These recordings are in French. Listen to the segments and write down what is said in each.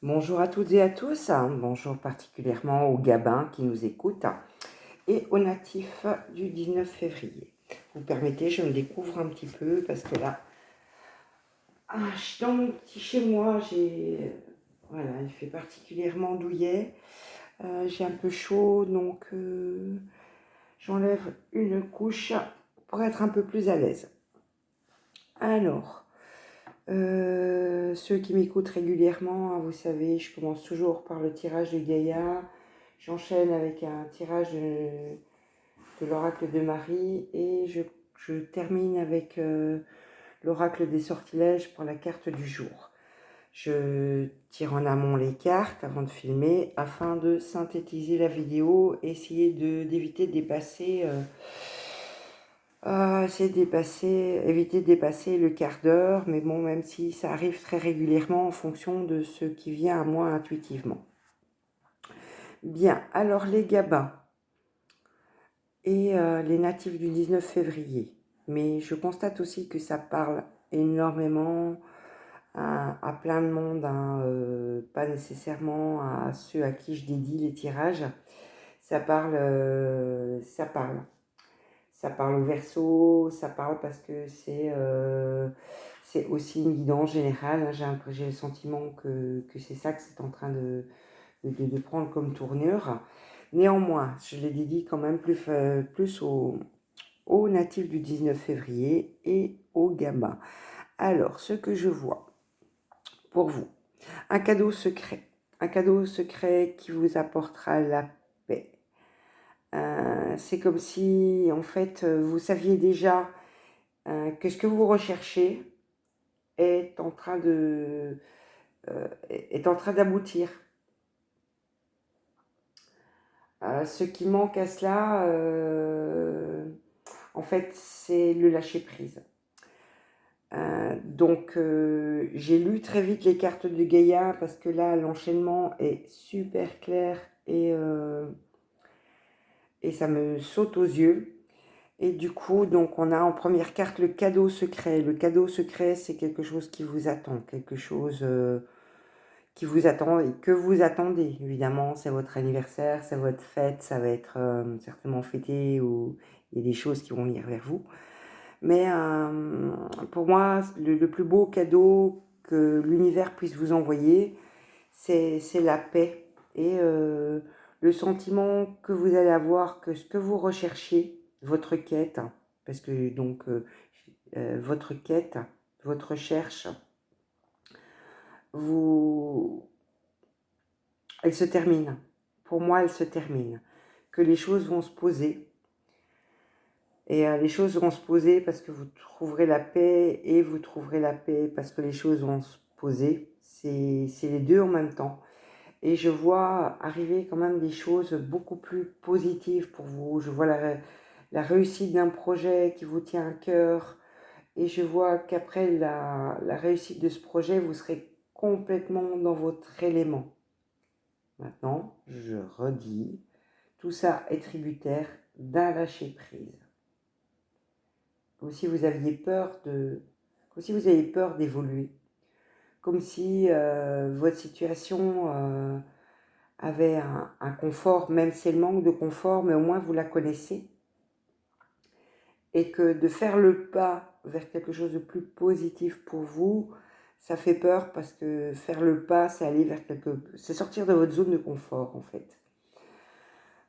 Bonjour à toutes et à tous, bonjour particulièrement aux Gabins qui nous écoutent et aux natifs du 19 février. Vous permettez, je me découvre un petit peu parce que là, je suis dans mon petit chez moi, voilà, il fait particulièrement douillet, j'ai un peu chaud donc j'enlève une couche pour être un peu plus à l'aise. Alors, ceux qui m'écoutent régulièrement, vous savez, je commence toujours par le tirage de Gaïa. J'enchaîne avec un tirage de l'oracle de Marie et je termine avec l'oracle des sortilèges pour la carte du jour. Je tire en amont les cartes avant de filmer afin de synthétiser la vidéo, essayer d'éviter de dépasser éviter de dépasser le quart d'heure, mais bon, même si ça arrive très régulièrement en fonction de ce qui vient à moi intuitivement. Bien, alors les Gabins et les natifs du 19 février, mais je constate aussi que ça parle énormément à plein de monde, pas nécessairement à ceux à qui je dédie les tirages. Ça parle, ça parle. Ça parle au Verseau, ça parle parce que c'est aussi une guidance générale. J'ai le sentiment que c'est ça que c'est en train de prendre comme tournure. Néanmoins, je l'ai dédie quand même plus aux natifs du 19 février et aux gamins. Alors, ce que je vois pour vous, un cadeau secret. Un cadeau secret qui vous apportera la paix. C'est comme si, en fait, vous saviez déjà que ce que vous recherchez est en train est en train d'aboutir. Ce qui manque à cela, en fait, c'est le lâcher-prise. Donc, j'ai lu très vite les cartes de Gaïa parce que là, l'enchaînement est super clair et ça me saute aux yeux. Et du coup, donc, on a en première carte le cadeau secret. Le cadeau secret, c'est quelque chose qui vous attend, quelque chose qui vous attend et que vous attendez. Évidemment, c'est votre anniversaire, c'est votre fête, ça va être certainement fêté ou il y a des choses qui vont venir vers vous. Mais pour moi, le plus beau cadeau que l'univers puisse vous envoyer, c'est la paix et le sentiment que vous allez avoir que ce que vous recherchiez, votre quête, parce que donc votre quête, votre recherche, elle se termine. Pour moi, elle se termine. Que les choses vont se poser. Et les choses vont se poser parce que vous trouverez la paix et vous trouverez la paix parce que les choses vont se poser. C'est les deux en même temps. Et je vois arriver quand même des choses beaucoup plus positives pour vous. Je vois la réussite d'un projet qui vous tient à cœur. Et je vois qu'après la réussite de ce projet, vous serez complètement dans votre élément. Maintenant, je redis, tout ça est tributaire d'un lâcher-prise. Comme si vous aviez peur d'évoluer. Comme si votre situation avait un confort, même si elle manque de confort, mais au moins vous la connaissez. Et que de faire le pas vers quelque chose de plus positif pour vous, ça fait peur parce que faire le pas, c'est aller vers c'est sortir de votre zone de confort en fait.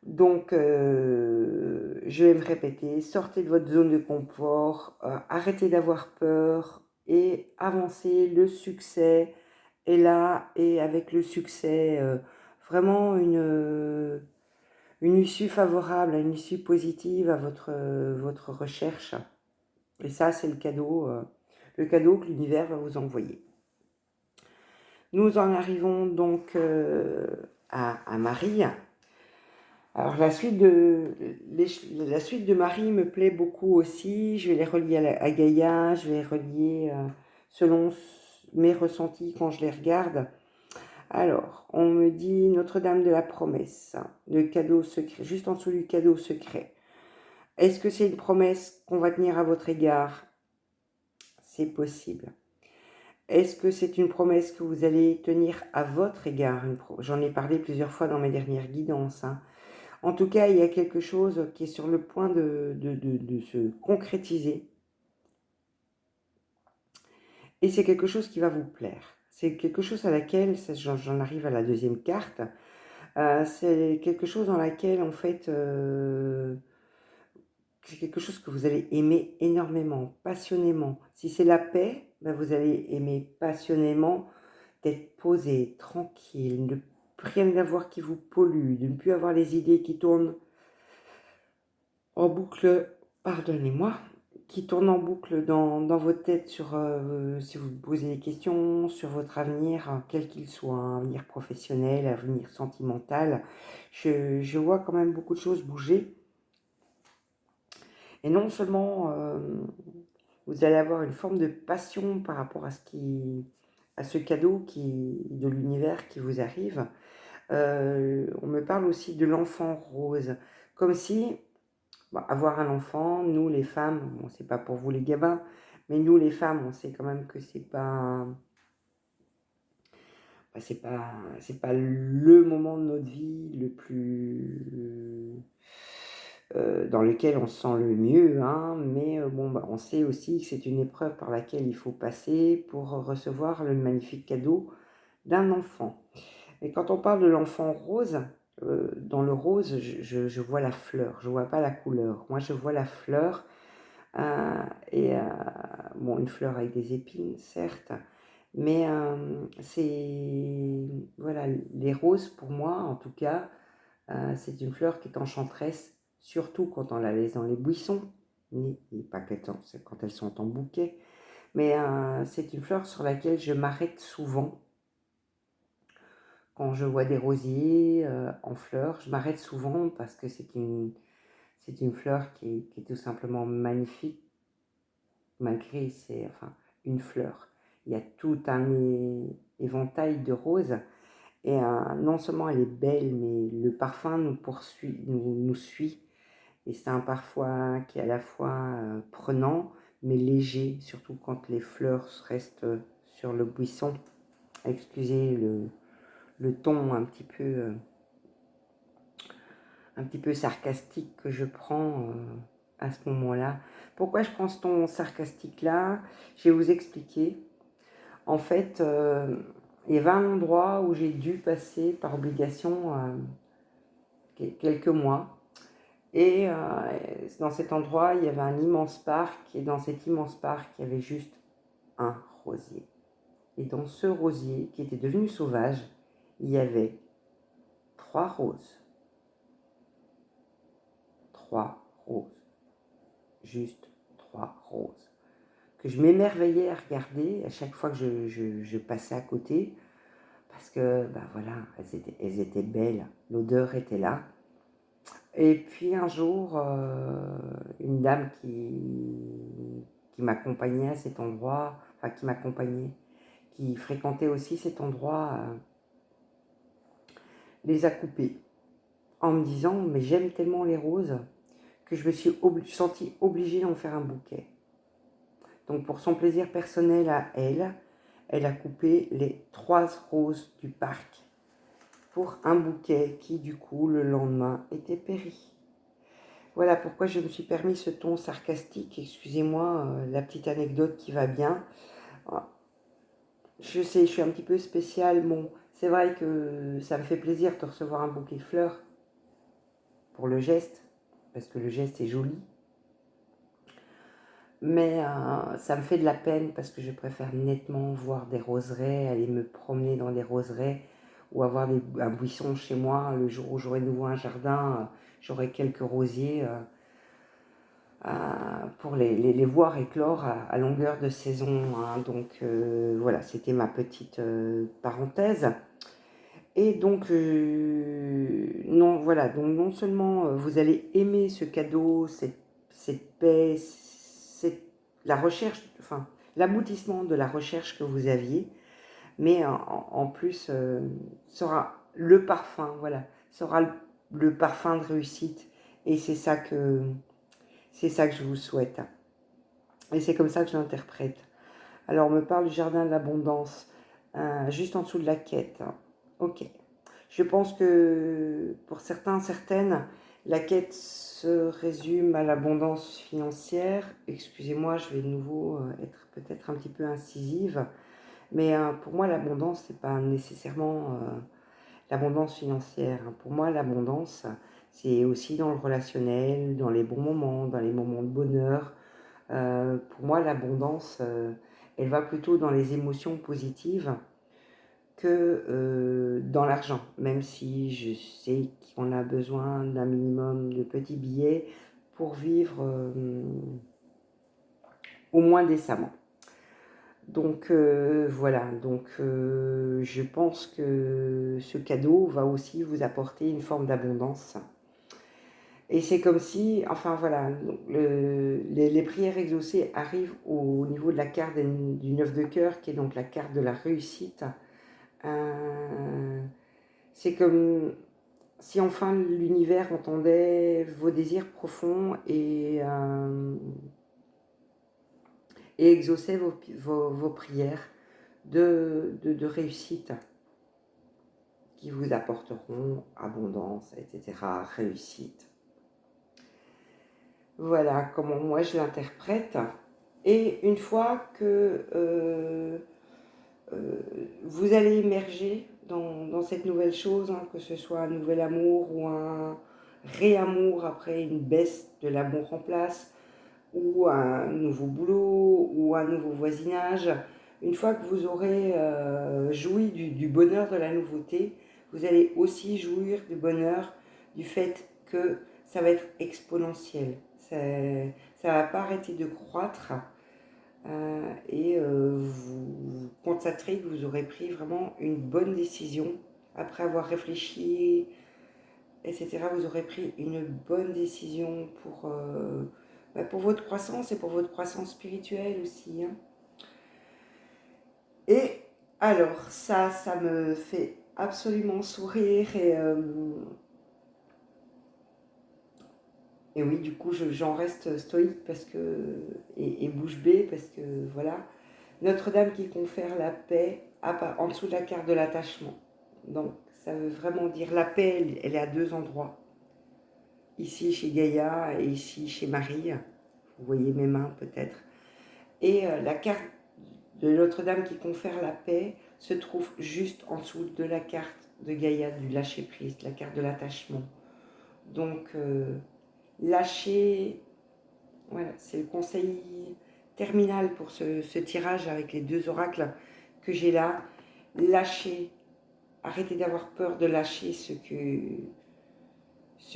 Donc, je vais me répéter, sortez de votre zone de confort, arrêtez d'avoir peur et avancez, le succès est là et avec le succès, vraiment une issue favorable, une issue positive à votre recherche. Et ça, c'est le cadeau que l'univers va vous envoyer. Nous en arrivons donc à Marie. Alors la suite de Marie me plaît beaucoup aussi. Je vais les relier à Gaïa, je vais les relier selon mes ressentis quand je les regarde. Alors, on me dit Notre-Dame de la Promesse, le cadeau secret, juste en dessous du cadeau secret. Est-ce que c'est une promesse qu'on va tenir à votre égard? C'est possible. Est-ce que c'est une promesse que vous allez tenir à votre égard? J'en ai parlé plusieurs fois dans mes dernières guidances, hein. En tout cas, il y a quelque chose qui est sur le point de se concrétiser. Et c'est quelque chose qui va vous plaire. C'est quelque chose à laquelle, j'en arrive à la deuxième carte, c'est quelque chose dans laquelle, en fait, c'est quelque chose que vous allez aimer énormément, passionnément. Si c'est la paix, ben vous allez aimer passionnément d'être posé, tranquille, de ne rien avoir qui vous pollue, de ne plus avoir les idées qui tournent en boucle, pardonnez-moi, qui tournent en boucle dans votre tête sur, si vous vous posez des questions sur votre avenir, quel qu'il soit, un avenir professionnel, un avenir sentimental. Je vois quand même beaucoup de choses bouger. Et non seulement vous allez avoir une forme de passion par rapport à ce cadeau de l'univers qui vous arrive. On me parle aussi de l'enfant rose, comme si avoir un enfant, nous les femmes, bon, c'est pas pour vous les gabins, mais nous les femmes, on sait quand même que c'est pas le moment de notre vie le plus dans lequel on se sent le mieux, hein, mais bon, on sait aussi que c'est une épreuve par laquelle il faut passer pour recevoir le magnifique cadeau d'un enfant. Et quand on parle de l'enfant rose, dans le rose, je vois la fleur, je vois pas la couleur. Moi, je vois la fleur, euh, et bon, une fleur avec des épines, certes, mais voilà, les roses, pour moi, en tout cas, c'est une fleur qui est enchanteresse, surtout quand on la laisse dans les buissons, et pas quand elles sont en bouquet, mais c'est une fleur sur laquelle je m'arrête souvent. Quand je vois des rosiers en fleurs, je m'arrête souvent parce que c'est une fleur qui est tout simplement magnifique, malgré c'est enfin, une fleur. Il y a tout un éventail de roses. Et non seulement elle est belle, mais le parfum nous poursuit, nous suit. Et c'est un parfum qui est à la fois prenant, mais léger, surtout quand les fleurs restent sur le buisson. Excusez le ton un petit peu sarcastique que je prends à ce moment-là. Pourquoi je prends ce ton sarcastique-là? Je vais vous expliquer. En fait, il y avait un endroit où j'ai dû passer par obligation quelques mois. Et dans cet endroit, il y avait un immense parc. Et dans cet immense parc, il y avait juste un rosier. Et dans ce rosier, qui était devenu sauvage, il y avait 3 roses. 3 roses. Juste 3 roses. Que je m'émerveillais à regarder à chaque fois que je passais à côté. Parce que, ben voilà, elles étaient belles. L'odeur était là. Et puis un jour, une dame qui m'accompagnait à cet endroit, enfin qui m'accompagnait, qui fréquentait aussi cet endroit, les a coupées en me disant « mais j'aime tellement les roses que je me suis sentie obligée d'en faire un bouquet ». Donc pour son plaisir personnel à elle, elle a coupé les 3 roses du parc pour un bouquet qui du coup le lendemain était péri. Voilà pourquoi je me suis permis ce ton sarcastique. Excusez-moi, la petite anecdote qui va bien. Je sais, je suis un petit peu spéciale. Bon, c'est vrai que ça me fait plaisir de recevoir un bouquet de fleurs pour le geste, parce que le geste est joli. Mais ça me fait de la peine parce que je préfère nettement voir des roseraies, aller me promener dans des roseraies ou avoir un buisson chez moi. Le jour où j'aurai de nouveau un jardin, j'aurai quelques rosiers. Pour les voir éclore à longueur de saison, hein. Donc voilà, c'était ma petite parenthèse. Et donc, non, voilà, donc non seulement vous allez aimer ce cadeau, cette paix, la recherche, enfin, l'aboutissement de la recherche que vous aviez, mais en plus, sera le parfum, voilà, sera le parfum de réussite. Et c'est ça que je vous souhaite. Et c'est comme ça que je l'interprète. Alors, on me parle du jardin de l'abondance, juste en dessous de la quête. Ok. Je pense que pour certains, certaines, la quête se résume à l'abondance financière. Excusez-moi, je vais de nouveau être peut-être un petit peu incisive, mais pour moi, l'abondance, c'est pas nécessairement l'abondance financière. Pour moi, l'abondance, c'est aussi dans le relationnel, dans les bons moments, dans les moments de bonheur. Pour moi, l'abondance, elle va plutôt dans les émotions positives que dans l'argent, même si je sais qu'on a besoin d'un minimum de petits billets pour vivre au moins décemment. Donc voilà, donc je pense que ce cadeau va aussi vous apporter une forme d'abondance. Et c'est comme si, enfin voilà, donc les prières exaucées arrivent au niveau de la carte du 9 de cœur, qui est donc la carte de la réussite. C'est comme si enfin l'univers entendait vos désirs profonds et exauçait vos prières de réussite qui vous apporteront abondance, etc., réussite. Voilà comment moi je l'interprète. Et une fois que vous allez émerger dans cette nouvelle chose, hein, que ce soit un nouvel amour ou un réamour après une baisse de l'amour en place, ou un nouveau boulot, ou un nouveau voisinage, une fois que vous aurez joui du bonheur de la nouveauté, vous allez aussi jouir du bonheur du fait que ça va être exponentiel. Ça ne va pas arrêter de croître et vous constaterez que vous aurez pris vraiment une bonne décision après avoir réfléchi, etc. Vous aurez pris une bonne décision pour votre croissance et pour votre croissance spirituelle aussi. Hein. Et alors, ça me fait absolument sourire et oui, du coup, j'en reste stoïque et bouche bée parce que voilà, Notre-Dame qui confère la paix en dessous de la carte de l'attachement. Donc, ça veut vraiment dire la paix, elle est à deux endroits. Ici chez Gaïa et ici chez Marie. Vous voyez mes mains peut-être. Et la carte de Notre-Dame qui confère la paix se trouve juste en dessous de la carte de Gaïa du lâcher-prise, la carte de l'attachement. Donc, lâcher, voilà, c'est le conseil terminal pour ce tirage avec les deux oracles que j'ai là. Lâchez, arrêtez d'avoir peur de lâcher ce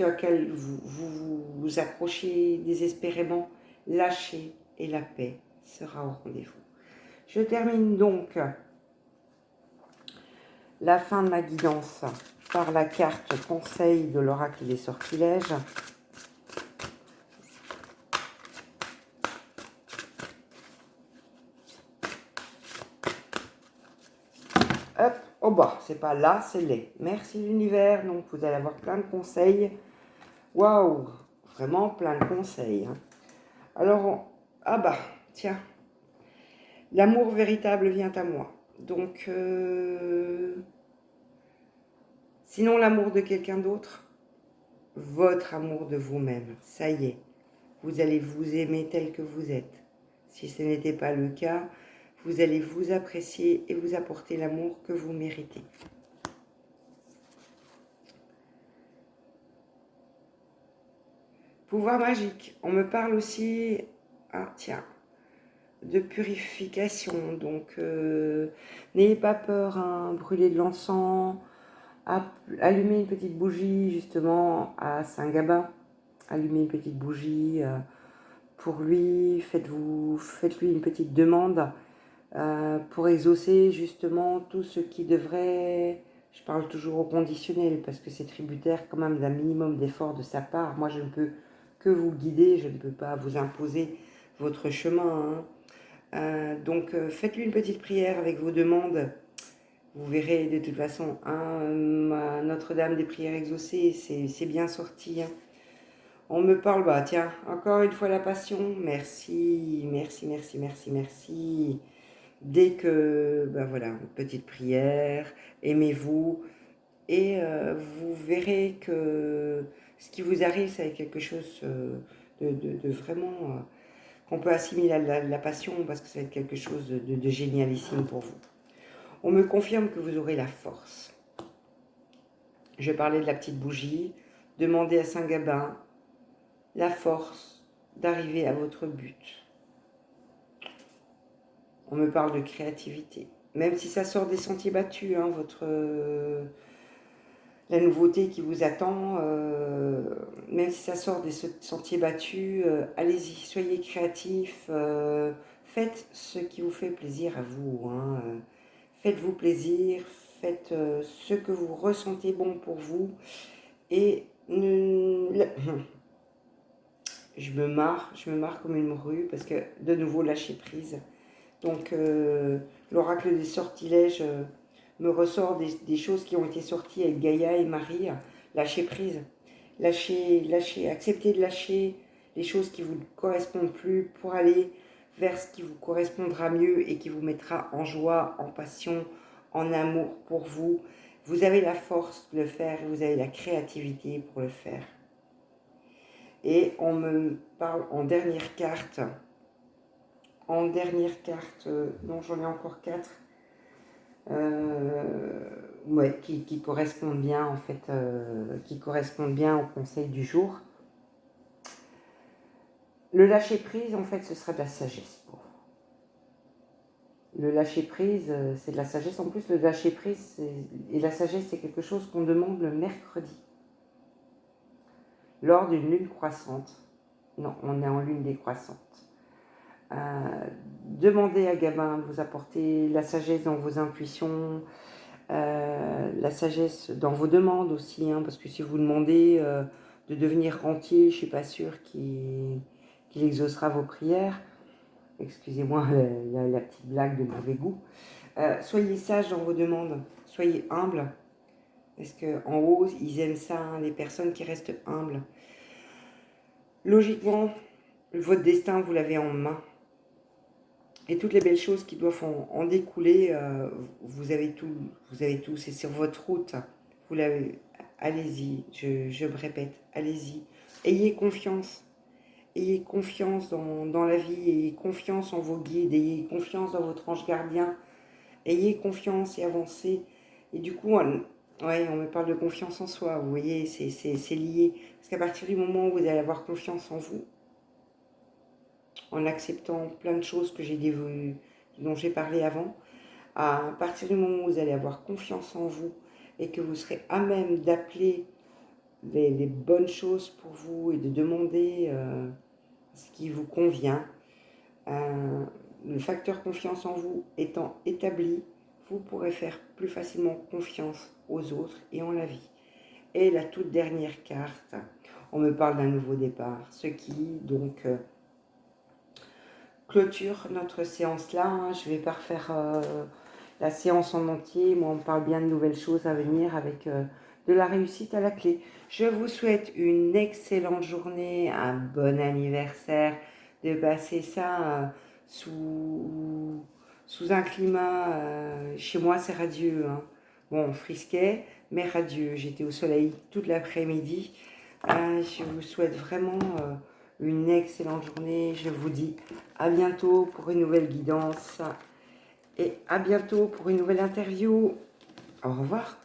auquel vous accrochez désespérément. Lâchez et la paix sera au rendez-vous. Je termine donc la fin de ma guidance par la carte conseil de l'oracle des sortilèges. Hop, au bas, c'est pas là, c'est les. Merci l'univers, donc vous allez avoir plein de conseils. Waouh, vraiment plein de conseils. Hein. Alors, ah bah, tiens, l'amour véritable vient à moi. Donc, sinon l'amour de quelqu'un d'autre, votre amour de vous-même, ça y est, vous allez vous aimer tel que vous êtes. Si ce n'était pas le cas, vous allez vous apprécier et vous apporter l'amour que vous méritez. Pouvoir magique. On me parle aussi, ah tiens, de purification. Donc, n'ayez pas peur, hein, brûler de l'encens, allumer une petite bougie justement à Saint-Gabin. Allumez une petite bougie pour lui, faites-lui une petite demande pour exaucer justement tout ce qui devrait, je parle toujours au conditionnel parce que c'est tributaire quand même d'un minimum d'effort de sa part. Moi je ne peux que vous guider, je ne peux pas vous imposer votre chemin. Hein. Donc faites-lui une petite prière avec vos demandes. Vous verrez de toute façon, Notre-Dame des prières exaucées, c'est bien sorti. Hein. On me parle, bah tiens, encore une fois la passion. Merci, merci, merci, merci, merci. Dès que, ben voilà, une petite prière, aimez-vous, et vous verrez que ce qui vous arrive, c'est quelque chose de vraiment qu'on peut assimiler à la passion, parce que ça va être quelque chose de génialissime pour vous. On me confirme que vous aurez la force. Je parlais de la petite bougie. Demandez à Saint-Gabin la force d'arriver à votre but. On me parle de créativité. Même si ça sort des sentiers battus, hein, la nouveauté qui vous attend, même si ça sort des sentiers battus, allez-y, soyez créatifs, faites ce qui vous fait plaisir à vous, hein, faites-vous plaisir, faites ce que vous ressentez bon pour vous, et je me marre comme une morue, parce que de nouveau lâcher prise. Donc l'oracle des sortilèges me ressort des choses qui ont été sorties avec Gaïa et Marie. Lâcher prise, lâcher, accepter de lâcher les choses qui ne vous correspondent plus pour aller vers ce qui vous correspondra mieux et qui vous mettra en joie, en passion, en amour pour vous. Vous avez la force de le faire, vous avez la créativité pour le faire. Et on me parle en dernière carte, non, j'en ai encore 4, ouais, qui correspondent bien en fait, qui correspondent bien au conseil du jour. Le lâcher prise, en fait, ce sera de la sagesse pour vous. Le lâcher prise, c'est de la sagesse. En plus, le lâcher prise et la sagesse, c'est quelque chose qu'on demande le mercredi, lors d'une lune croissante. Non, on est en lune décroissante. Demandez à Gabin de vous apporter la sagesse dans vos intuitions, la sagesse dans vos demandes aussi, hein, parce que si vous demandez de devenir rentier, je ne suis pas sûre qu'il exaucera vos prières. Excusez-moi la petite blague de mauvais goût. Soyez sages dans vos demandes, soyez humbles, parce qu'en haut, ils aiment ça, hein, les personnes qui restent humbles. Logiquement, votre destin, vous l'avez en main. Et toutes les belles choses qui doivent en découler, vous avez tout, c'est sur votre route. Vous l'avez, allez-y, je me répète, allez-y. Ayez confiance dans la vie, ayez confiance en vos guides, ayez confiance dans votre ange gardien, ayez confiance et avancez. Et du coup, ouais, on me parle de confiance en soi, vous voyez, c'est lié. Parce qu'à partir du moment où vous allez avoir confiance en vous, en acceptant plein de choses dont j'ai parlé avant, à partir du moment où vous allez avoir confiance en vous et que vous serez à même d'appeler les bonnes choses pour vous et de demander ce qui vous convient, le facteur confiance en vous étant établi, vous pourrez faire plus facilement confiance aux autres et en la vie. Et la toute dernière carte, on me parle d'un nouveau départ, ce qui donc clôture notre séance là, hein. Je ne vais pas refaire la séance en entier. Moi, on me parle bien de nouvelles choses à venir avec de la réussite à la clé. Je vous souhaite une excellente journée, un bon anniversaire, de passer ça sous un climat, chez moi c'est radieux, hein. Bon, frisquet, mais radieux. J'étais au soleil toute l'après-midi. Je vous souhaite vraiment une excellente journée. Je vous dis à bientôt pour une nouvelle guidance et à bientôt pour une nouvelle interview. Au revoir.